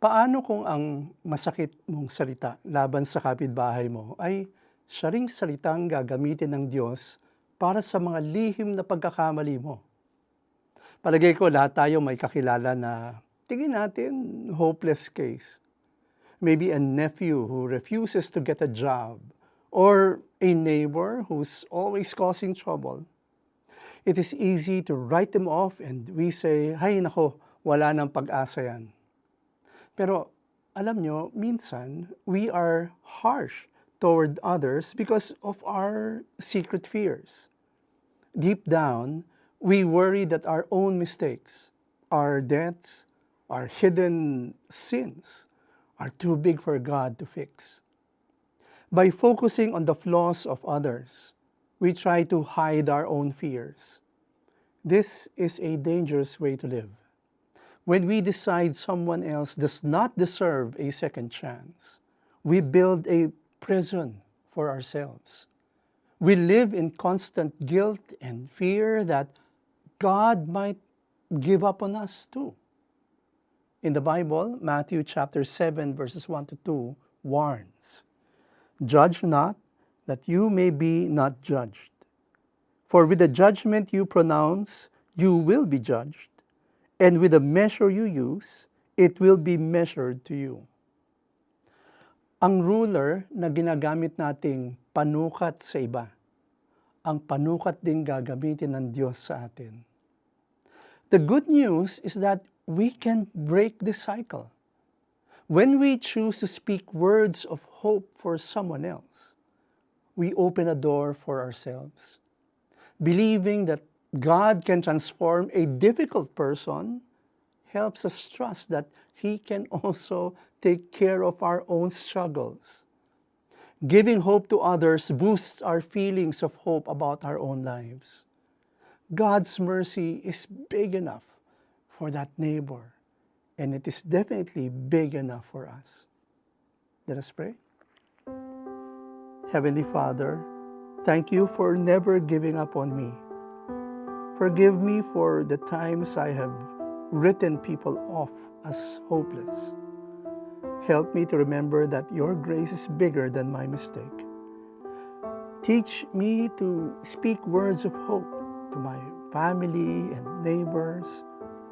Paano kung ang masakit mong salita laban sa kapitbahay mo ay siya ring salitang gagamitin ng Diyos para sa mga lihim na pagkakamali mo? Palagay ko lahat tayo may kakilala na tingin natin hopeless case. Maybe a nephew who refuses to get a job or a neighbor who's always causing trouble. It is easy to write them off and we say, "Hay nako, wala nang pag-asa yan." Pero alam nyo, minsan we are harsh toward others because of our secret fears. Deep down, we worry that our own mistakes, our debts, our hidden sins are too big for God to fix. By focusing on the flaws of others, we try to hide our own fears. This is a dangerous way to live. When we decide someone else does not deserve a second chance, we build a prison for ourselves. We live in constant guilt and fear that God might give up on us too. In the Bible, Matthew chapter 7 verses 1 to 2 warns, "Judge not, that you may be not judged. For with the judgment you pronounce, you will be judged. And with the measure you use, it will be measured to you." Ang ruler na ginagamit nating panukat sa iba, ang panukat din gagamitin ng Diyos sa atin. The good news is that we can break this cycle. When we choose to speak words of hope for someone else, we open a door for ourselves. Believing that God can transform a difficult person helps us trust that He can also take care of our own struggles. Giving hope to others boosts our feelings of hope about our own lives. God's mercy is big enough for that neighbor, and it is definitely big enough for us. Let us pray. Heavenly Father, thank you for never giving up on me. Forgive me for the times I have written people off as hopeless. Help me to remember that your grace is bigger than my mistake. Teach me to speak words of hope to my family and neighbors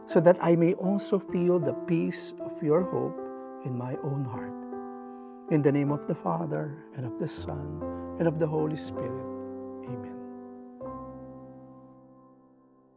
so that I may also feel the peace of your hope in my own heart. In the name of the Father, and of the Son, and of the Holy Spirit.